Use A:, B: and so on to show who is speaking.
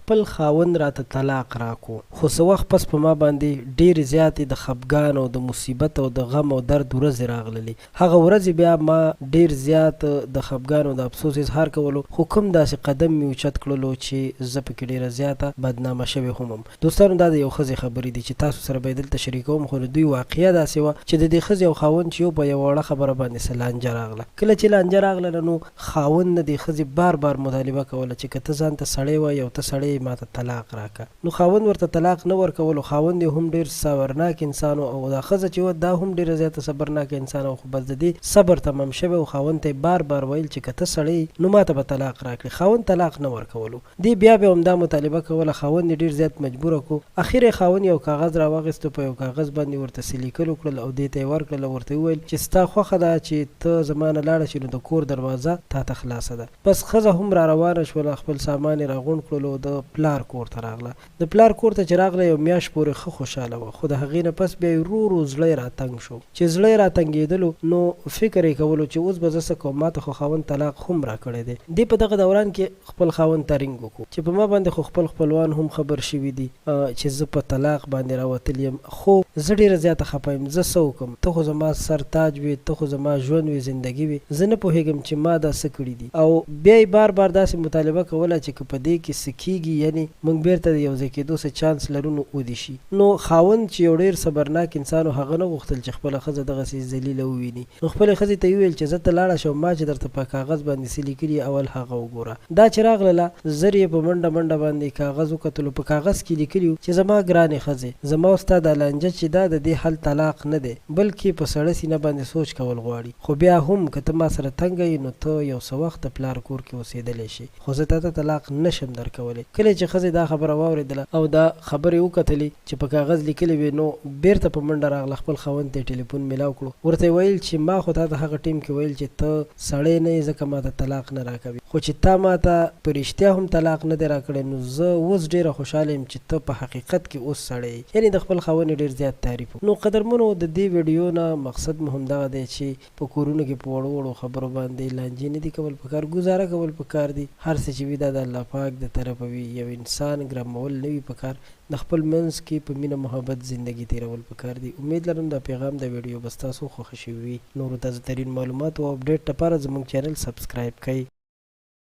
A: خپل خاوند راته طلاق راکو، خو څه وخت پس په ما باندې ډېرې زیاتې د خفګان او د مصیبت او د غم او درد ورځې راغللې. هغه ورځې بیا ما ډېر زیات د خفګان او د افسوس اظهار کولو، خو کوم داسې قدم مې اوچت کړلو چې زه پکې ډېره زیاته بدنامه شوې هم یم. دوستانو دا د یو ښځې خبرې دي چې تاسو سره به یې دلته شریکوم، خو د دوی واقعه داسې وه چې د دې ښځې او خاوند چې یو په یوه وړه خبره باندې څه لانجه راغله. کله چې لانجه راغله نو خاوند نه دې ښځې بار بار مطالبه کوله چې که ته ځان ته سړی وایې او ته سړی ما ته طلاق راکړه. نو خاوند ورته طلاق نه ورکولو. خاوند یې هم ډېر صبرناک انسان او دا ښځه چې وه دا هم ډېره زیاته صبرناک انسان او خو بس د دې صبر تمام شوی او خاوند ته یې بار بار ویل چې که ته سړی نو ما ته به طلاق راکړې. خاوند طلاق نه ورکولو. دې بیا به همدا مطالبه کوله. خاوند یې ډېر زیات مجبوره کړو. اخر یې خاوند یو کاغذ راواخیستو، په یو کاغذ باندې ورته څه لیکل وکړل او دې ته یې ورکړل او ورته وویل چې ستا خوښه ده چې ته زما نه لاړه شې نو د کور دروازه تا ته خلاصه ده. بس ښځه هم را روانه شوله، خپل سامان یې راغونډ کړلو او د پلار کور ته راغله. د پلار کور ته چې راغله یو میاشت پورې ښه خوشحاله وه، خو د هغې نه پس بیا یې ورو ورو زړه یې راتنګ شو. چې زړه یې راتنګېدلو نو فکر یې کولو چې اوس به زه څه کوم، ما ته خو خاوند طلاق هم راکړی دی. دې په دغه دوران کې خپل خاوند ته رینګ وکړو چې په ما باندې خو خپل خپلوان هم خبر شوي دي چې زه په طلاق باندې راوتلی یم، خو زه ډېره زیاته خفه یم، زه څه وکړم؟ ته خو زما سر تاج وې، ته خو زما ژوند وې، زندګي وې، زه نه پوهېږم چې ما دا څه کړي دي. او بیا یې بار بار داسې مطالبه کوله چې که په دې کې څه کېږي، یعنې موږ بېرته د یو ځای کېدو څه چانس لرو نو ودې شي. نو خاوند چې یو ډېر صبرناک انسان و، هغه نه غوښتل چې خپله ښځه دغسې ذلیله وویني. نو خپلې ښځې ته یې وویل چې زه ته لاړه شم، ما چې درته په کاغذ باندې څه لیکلي اول هغه وګوره. دا چې راغلله زر یې په منډه منډه باندې کاغذ وکتلو. په کاغذ کې لیکلي وو چې زما ګرانې ښځې، زما او ستا دا لانجه چې دا د دې حل طلاق نه دی، بلکې په سړه سینه باندې سوچ کول غواړي. خو بیا هم که ته ما سره تنګه یې نو ته یو څه وخت د پلار کور کې اوسېدلی شي، خو زه تا ته طلاق نشم درکولی. کله چې ښځې دا خبره واورېدله او دا خبرې وکتلې چې په کاغذ لیکلې وې، نو بېرته په منډه راغله، خپل خاوند ته یې ټلیفون میلاو کړو. ورته یې ویل چې ما خو تا ته هغه ټیم کې ویل چې ته سړی نه یې، ځکه ما ته طلاق نه راکوي، خو چې تا ما ته په رښتیا هم طلاق نه دی راکړی، نو زه اوس ډېره خوشحاله یم چې ته په حقیقت کې اوس سړی یې. یعنې د خپل خاوند یې ډېر زیات تعریف. نو قدرمنو د دې ویډیو نه مقصد مو همدغه دی چې په کورونو کې په وړو وړو خبرو باندې لانجې نه دي کول پکار، ګزاره کول پکار دي. هر څه چې وي دا د الله پاک د طرفه وي. یو انسان ګرمول نه وي پکار، د خپل منځ کې په مینه محبت زندگی تیرول پکار دي. امید لرم دا پیغام د ویډیو بس تاسو خوښ شوي وي. نورو تازه ترین معلومات او اپډیټ لپاره زموږ چینل سبسکرایب کړئ.